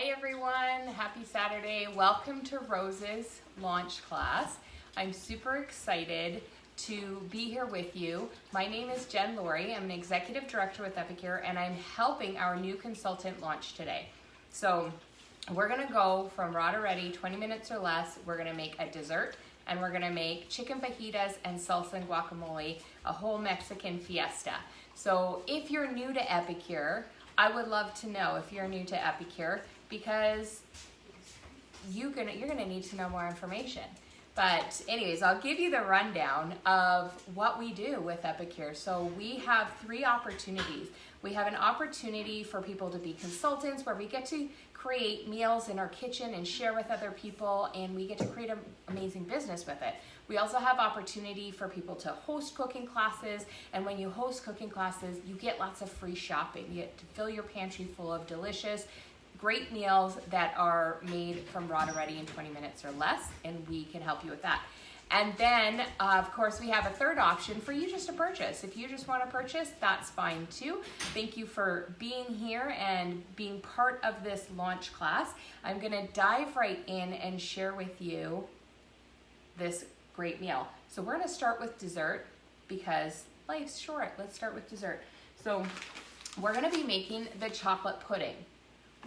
Hi everyone, happy Saturday. Welcome to Rose's launch class. I'm super excited to be here with you. My name is Jen Laurie. I'm an executive director with Epicure and I'm helping our new consultant launch today. So we're gonna go from raw to ready, 20 minutes or less. We're gonna make a dessert and we're gonna make chicken fajitas and salsa and guacamole, a whole Mexican fiesta. So if you're new to Epicure, I would love to know if you're new to Epicure because you're gonna need to know more information. But anyways, I'll give you the rundown of what we do with Epicure. So we have 3 opportunities. We have an opportunity for people to be consultants where we get to create meals in our kitchen and share with other people, and we get to create an amazing business with it. We also have opportunity for people to host cooking classes, and when you host cooking classes, you get lots of free shopping. You get to fill your pantry full of delicious, great meals that are made from raw to ready in 20 minutes or less, and we can help you with that. And then, of course, we have a third option for you just to purchase. If you just want to purchase, that's fine too. Thank you for being here and being part of this launch class. I'm going to dive right in and share with you this great meal. So we're going to start with dessert because life's short. Let's start with dessert. So we're going to be making the chocolate pudding.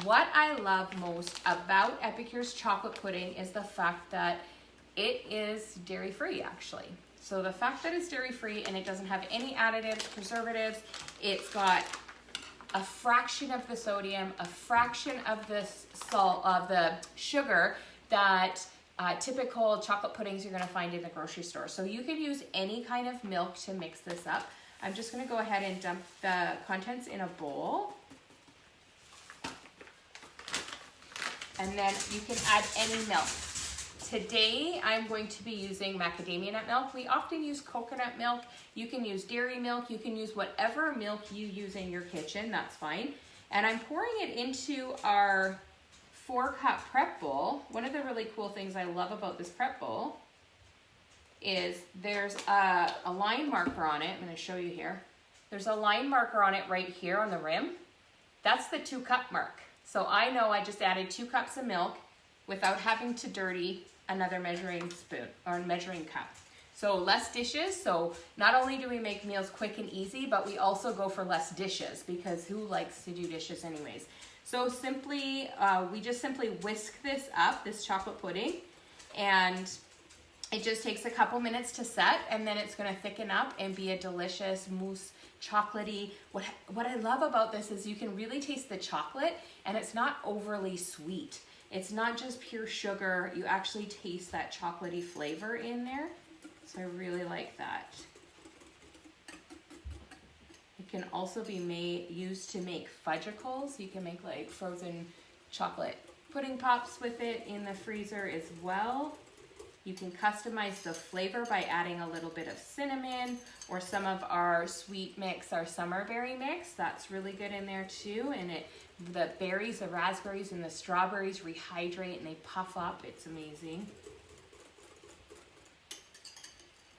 What I love most about Epicure's chocolate pudding is the fact that it is dairy-free, actually. So the fact that it's dairy-free and it doesn't have any additives, preservatives, it's got a fraction of the sodium, a fraction of the salt, of the sugar that typical chocolate puddings you're gonna find in the grocery store. So you could use any kind of milk to mix this up. I'm just gonna go ahead and dump the contents in a bowl. And then you can add any milk. Today, I'm going to be using macadamia nut milk. We often use coconut milk. You can use dairy milk. You can use whatever milk you use in your kitchen. That's fine. And I'm pouring it into our 4-cup prep bowl. One of the really cool things I love about this prep bowl is there's a line marker on it. I'm going to show you here. There's a line marker on it right here on the rim. That's the 2-cup mark. So I know I just added 2 cups of milk without having to dirty another measuring spoon or measuring cup. So less dishes. So not only do we make meals quick and easy, but we also go for less dishes because who likes to do dishes anyways? So simply, we just simply whisk this up, this chocolate pudding, and it just takes a couple minutes to set, and then it's gonna thicken up and be a delicious mousse, chocolatey. What I love about this is you can really taste the chocolate and it's not overly sweet. It's not just pure sugar. You actually taste that chocolatey flavor in there. So I really like that. It can also be used to make fudgicles. You can make like frozen chocolate pudding pops with it in the freezer as well. You can customize the flavor by adding a little bit of cinnamon or some of our sweet mix, our summer berry mix. That's really good in there too. And the berries, the raspberries and the strawberries rehydrate and they puff up. It's amazing.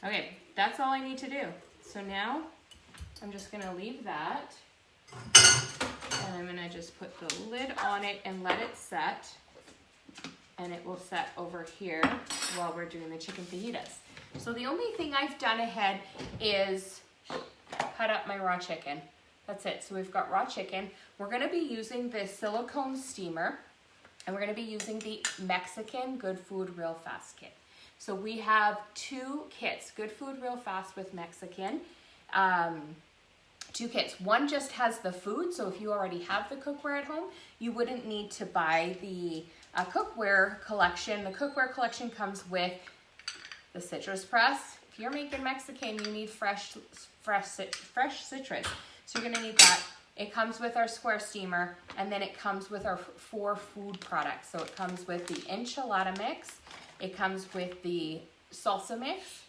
Okay, that's all I need to do. So now I'm just gonna leave that. And I'm gonna just put the lid on it and let it set. And it will set over here while we're doing the chicken fajitas. So the only thing I've done ahead is cut up my raw chicken. That's it. So we've got raw chicken. We're gonna be using this silicone steamer and we're gonna be using the Mexican Good Food Real Fast kit. So we have 2 kits, Good Food Real Fast with Mexican. 2 kits. One just has the food, so if you already have the cookware at home, you wouldn't need to buy the cookware collection. The cookware collection comes with the citrus press. If you're making Mexican, you need fresh citrus. So you're gonna need that. It comes with our square steamer, and then it comes with our 4 food products. So it comes with the enchilada mix, it comes with the salsa mix,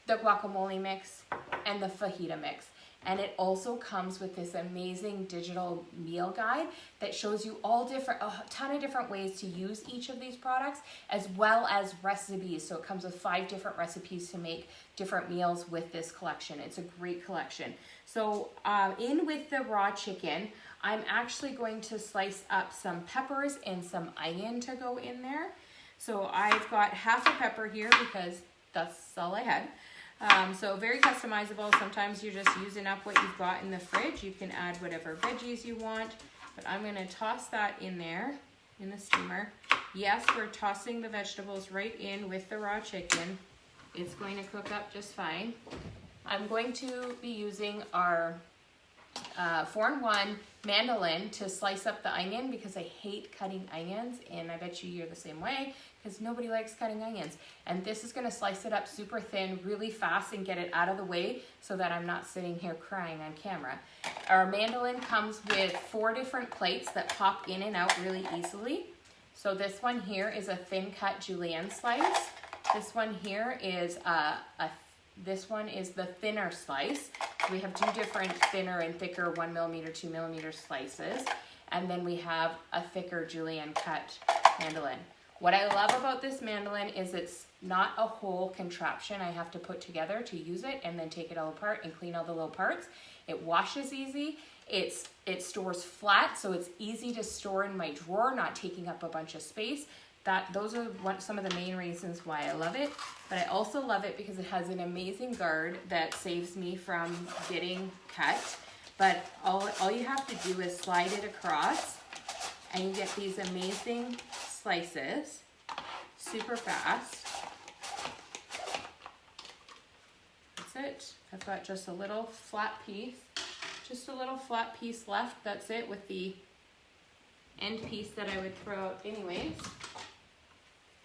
the guacamole mix, and the fajita mix. And it also comes with this amazing digital meal guide that shows you a ton of different ways to use each of these products, as well as recipes. So it comes with 5 different recipes to make different meals with this collection. It's a great collection. So in with the raw chicken, I'm actually going to slice up some peppers and some onion to go in there. So I've got half a pepper here because that's all I had. So very customizable. Sometimes you're just using up what you've got in the fridge. You can add whatever veggies you want, but I'm gonna toss that in there in the steamer. Yes, we're tossing the vegetables right in with the raw chicken. It's going to cook up just fine. I'm going to be using our 4-in-1 mandolin to slice up the onion because I hate cutting onions, and I bet you're the same way because nobody likes cutting onions. And this is going to slice it up super thin really fast and get it out of the way so that I'm not sitting here crying on camera. Our mandolin comes with 4 different plates that pop in and out really easily. So this one here is a thin cut julienne slice. This one here is this one is the thinner slice. So we have 2 different thinner and thicker 1 millimeter, 2 millimeter slices. And then we have a thicker julienne cut mandolin. What I love about this mandolin is it's not a whole contraption I have to put together to use it and then take it all apart and clean all the little parts. It washes easy. It stores flat, so it's easy to store in my drawer, not taking up a bunch of space. Those are some of the main reasons why I love it. But I also love it because it has an amazing guard that saves me from getting cut. But all you have to do is slide it across and you get these amazing slices super fast. That's it. I've got just a little flat piece. Just a little flat piece left. That's it, with the end piece that I would throw out anyways.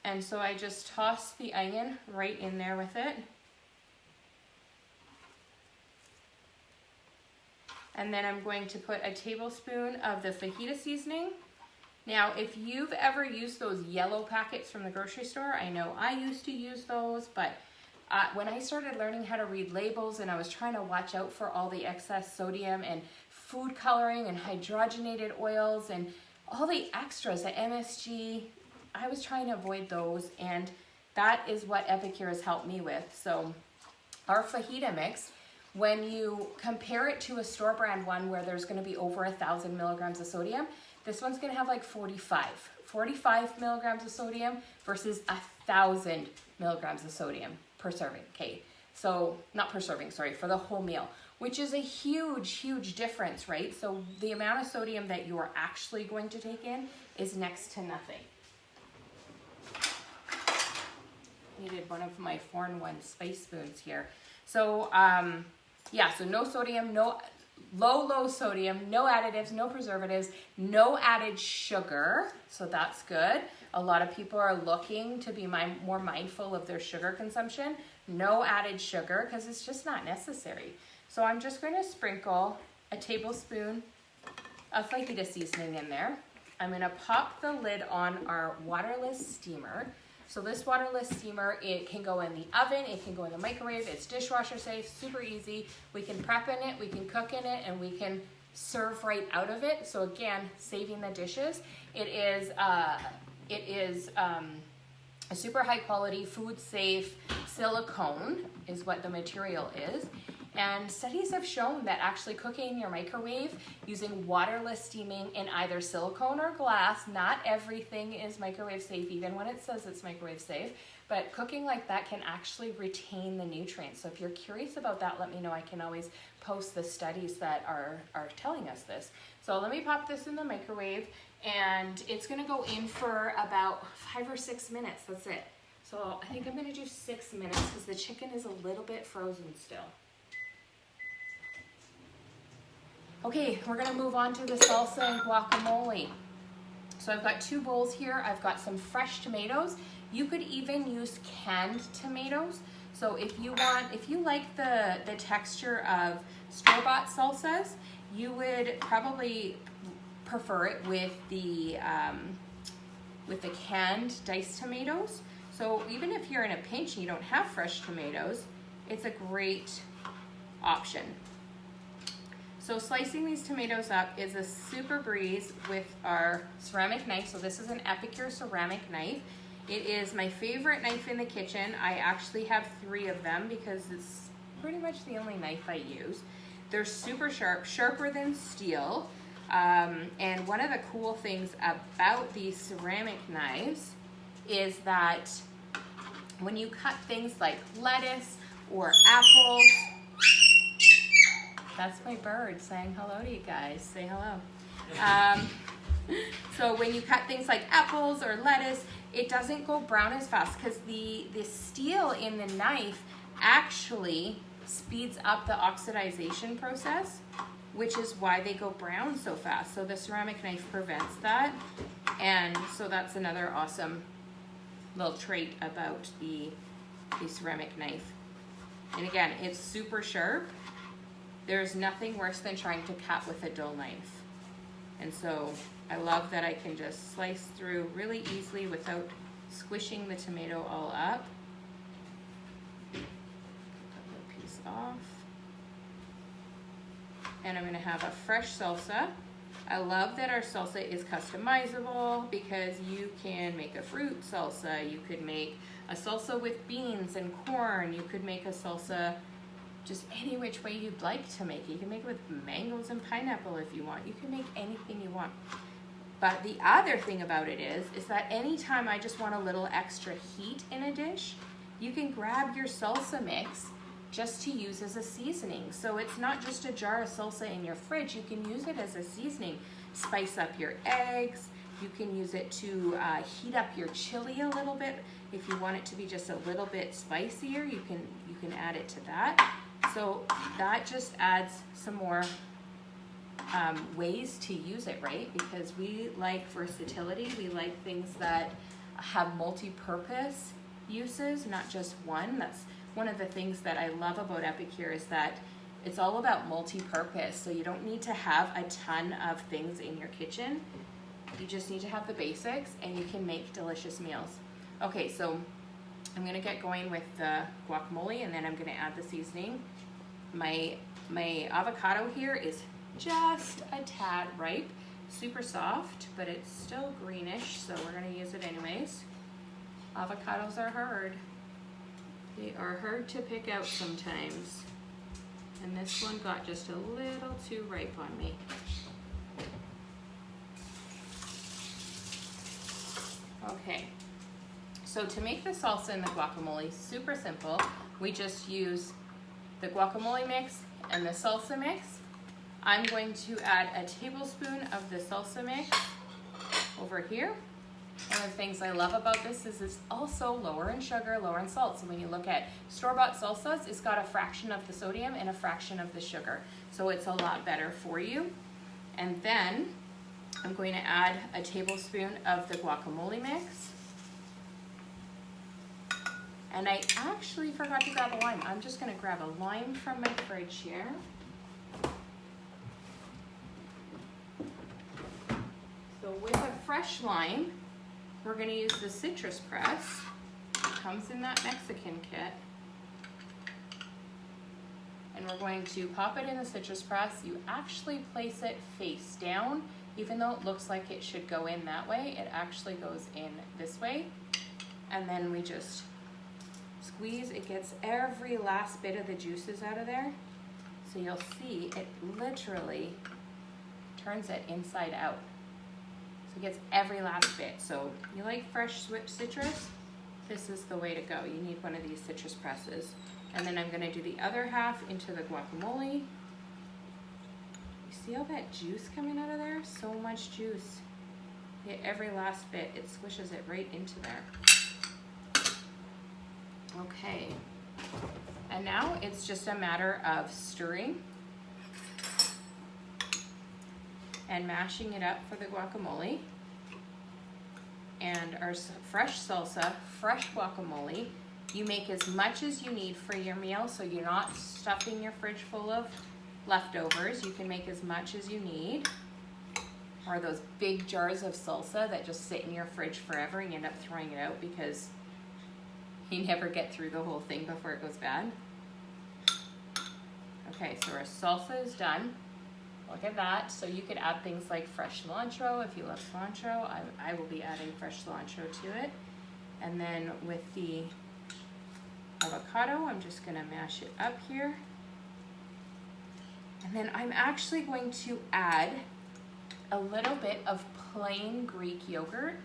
And so I just toss the onion right in there with it. And then I'm going to put a tablespoon of the fajita seasoning. Now, if you've ever used those yellow packets from the grocery store, I know I used to use those, but when I started learning how to read labels and I was trying to watch out for all the excess sodium and food coloring and hydrogenated oils and all the extras, the MSG, I was trying to avoid those, and that is what Epicure has helped me with. So our fajita mix, when you compare it to a store brand one where there's going to be over 1,000 milligrams of sodium, this one's going to have like 45 milligrams of sodium versus 1,000 milligrams of sodium per serving. Okay, so not per serving, sorry, for the whole meal, which is a huge difference, right? So the amount of sodium that you are actually going to take in is next to nothing. Needed one of my 4-in-1 spice spoons here. So yeah, so no sodium, no low sodium, no additives, no preservatives, no added sugar. So that's good. A lot of people are looking to be more mindful of their sugar consumption. No added sugar because it's just not necessary. So I'm just going to sprinkle a tablespoon of fajita seasoning in there. I'm going to pop the lid on our waterless steamer. So this waterless steamer, it can go in the oven, it can go in the microwave, it's dishwasher safe, super easy. We can prep in it, we can cook in it, and we can serve right out of it. So again, saving the dishes. It is a super high quality, food safe silicone is what the material is. And studies have shown that actually cooking in your microwave using waterless steaming in either silicone or glass, not everything is microwave safe, even when it says it's microwave safe, but cooking like that can actually retain the nutrients. So if you're curious about that, let me know. I can always post the studies that are telling us this. So let me pop this in the microwave, and it's gonna go in for about 5 or 6 minutes, that's it. So I think I'm gonna do 6 minutes because the chicken is a little bit frozen still. Okay, we're gonna move on to the salsa and guacamole. So I've got 2 bowls here. I've got some fresh tomatoes. You could even use canned tomatoes. So if you like the texture of store-bought salsas, you would probably prefer it with the canned diced tomatoes. So even if you're in a pinch and you don't have fresh tomatoes, it's a great option. So slicing these tomatoes up is a super breeze with our ceramic knife. So this is an Epicure ceramic knife. It is my favorite knife in the kitchen. I actually have 3 of them because it's pretty much the only knife I use. They're super sharp, sharper than steel. And one of the cool things about these ceramic knives is that when you cut things like lettuce or apples, that's my bird saying hello to you guys. Say hello. So when you cut things like apples or lettuce, it doesn't go brown as fast because the steel in the knife actually speeds up the oxidization process, which is why they go brown so fast. So the ceramic knife prevents that. And so that's another awesome little trait about the ceramic knife. And again, it's super sharp. There's nothing worse than trying to cut with a dull knife. And so I love that I can just slice through really easily without squishing the tomato all up. Cut that piece off. And I'm gonna have a fresh salsa. I love that our salsa is customizable because you can make a fruit salsa, you could make a salsa with beans and corn, you could make a salsa just any which way you'd like to make it. You can make it with mangoes and pineapple if you want. You can make anything you want. But the other thing about it is that anytime I just want a little extra heat in a dish, you can grab your salsa mix just to use as a seasoning. So it's not just a jar of salsa in your fridge, you can use it as a seasoning. Spice up your eggs, you can use it to heat up your chili a little bit. If you want it to be just a little bit spicier, you can add it to that. So that just adds some more ways to use it, right? Because we like versatility, we like things that have multi-purpose uses, not just one. That's one of the things that I love about Epicure is that it's all about multi-purpose. So you don't need to have a ton of things in your kitchen. You just need to have the basics and you can make delicious meals. Okay, so I'm gonna get going with the guacamole and then I'm gonna add the seasoning. My avocado here is just a tad ripe, super soft, but it's still greenish, so we're gonna use it anyways. Avocados are hard. They are hard to pick out sometimes. And this one got just a little too ripe on me. Okay, so to make the salsa and the guacamole, super simple. We just use the guacamole mix and the salsa mix. I'm going to add a tablespoon of the salsa mix over here. One of the things I love about this is it's also lower in sugar, lower in salt. So when you look at store-bought salsas, it's got a fraction of the sodium and a fraction of the sugar. So it's a lot better for you. And then I'm going to add a tablespoon of the guacamole mix. And I actually forgot to grab a lime. I'm just gonna grab a lime from my fridge here. So with a fresh lime, we're gonna use the citrus press. It comes in that Mexican kit. And we're going to pop it in the citrus press. You actually place it face down. Even though it looks like it should go in that way, it actually goes in this way. And then we just squeeze. It gets every last bit of the juices out of there. So you'll see it literally turns it inside out. So it gets every last bit. So you like fresh citrus? This is the way to go. You need one of these citrus presses. And then I'm gonna do the other half into the guacamole. See all that juice coming out of there? So much juice. Get every last bit. It squishes it right into there. Okay. And now it's just a matter of stirring and mashing it up for the guacamole. And our fresh salsa, fresh guacamole, you make as much as you need for your meal, so you're not stuffing your fridge full of leftovers. You can make as much as you need. Or those big jars of salsa that just sit in your fridge forever and you end up throwing it out because you never get through the whole thing before it goes bad. Okay, so our salsa is done. Look at that. So you could add things like fresh cilantro if you love cilantro. I will be adding fresh cilantro to it. And then with the avocado, I'm just gonna mash it up here. And then I'm actually going to add a little bit of plain Greek yogurt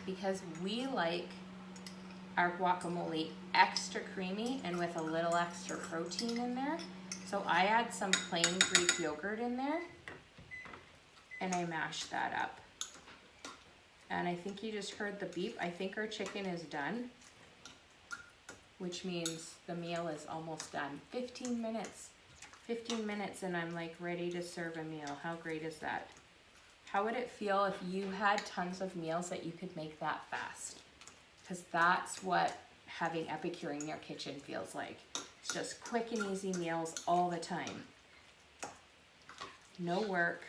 because we like our guacamole extra creamy and with a little extra protein in there. So I add some plain Greek yogurt in there and I mash that up. And I think you just heard the beep. I think our chicken is done, which means the meal is almost done. 15 minutes and I'm like ready to serve a meal. How great is that? How would it feel if you had tons of meals that you could make that fast? Because that's what having Epicure in your kitchen feels like. It's just quick and easy meals all the time. No work,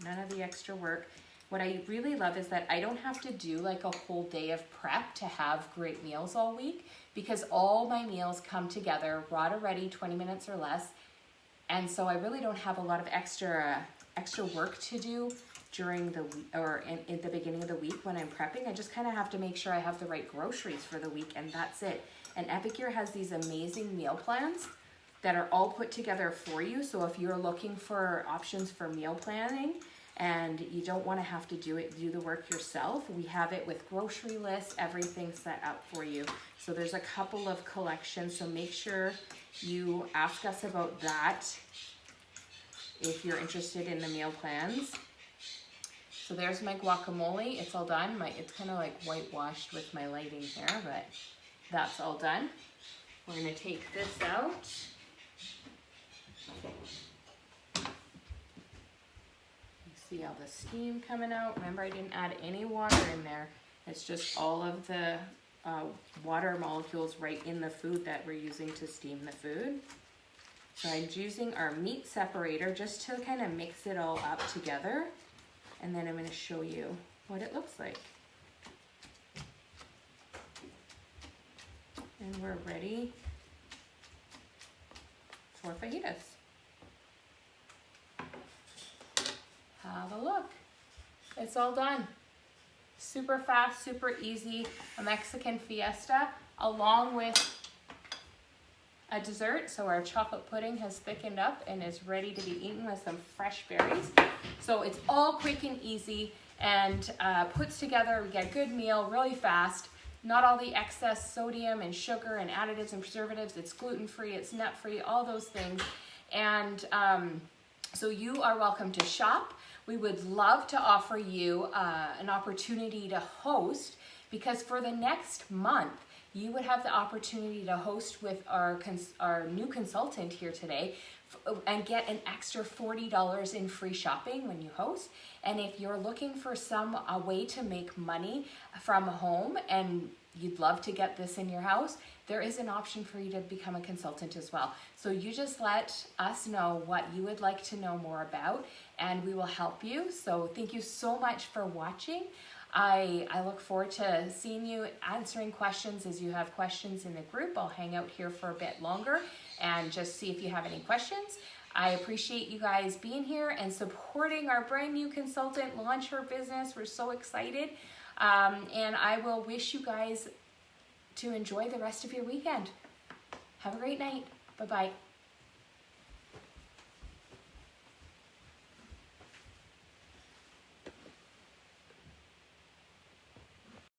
none of the extra work. What I really love is that I don't have to do like a whole day of prep to have great meals all week, because all my meals come together raw to ready, 20 minutes or less. And so I really don't have a lot of extra work to do during the week or in the beginning of the week when I'm prepping. I just kind of have to make sure I have the right groceries for the week, and that's it. And Epicure has these amazing meal plans that are all put together for you. So if you're looking for options for meal planning and you don't want to have to do the work yourself, we have it with grocery lists, everything set up for you. So there's a couple of collections, so make sure you ask us about that if you're interested in the meal plans. So there's my guacamole. It's all done. It's kind of like whitewashed with my lighting here, but that's all done. We're going to take this out. You see all the steam coming out. Remember, I didn't add any water in there. It's just all of the water molecules right in the food that we're using to steam the food. So I'm using our meat separator just to kind of mix it all up together. And then I'm going to show you what it looks like. And we're ready for fajitas. Have a look. It's all done. Super fast, super easy. A Mexican fiesta along with a dessert. So our chocolate pudding has thickened up and is ready to be eaten with some fresh berries. So it's all quick and easy and puts together. We get a good meal really fast. Not all the excess sodium and sugar and additives and preservatives. It's gluten-free, it's nut-free, all those things. And so you are welcome to shop. We would love to offer you an opportunity to host, because for the next month, you would have the opportunity to host with our new consultant here today and get an extra $40 in free shopping when you host. And if you're looking for a way to make money from home and you'd love to get this in your house, there is an option for you to become a consultant as well. So you just let us know what you would like to know more about and we will help you. So thank you so much for watching. I look forward to seeing you, answering questions as you have questions in the group. I'll hang out here for a bit longer and just see if you have any questions. I appreciate you guys being here and supporting our brand new consultant launch her business. We're so excited. And I will wish you guys to enjoy the rest of your weekend. Have a great night. Bye-bye.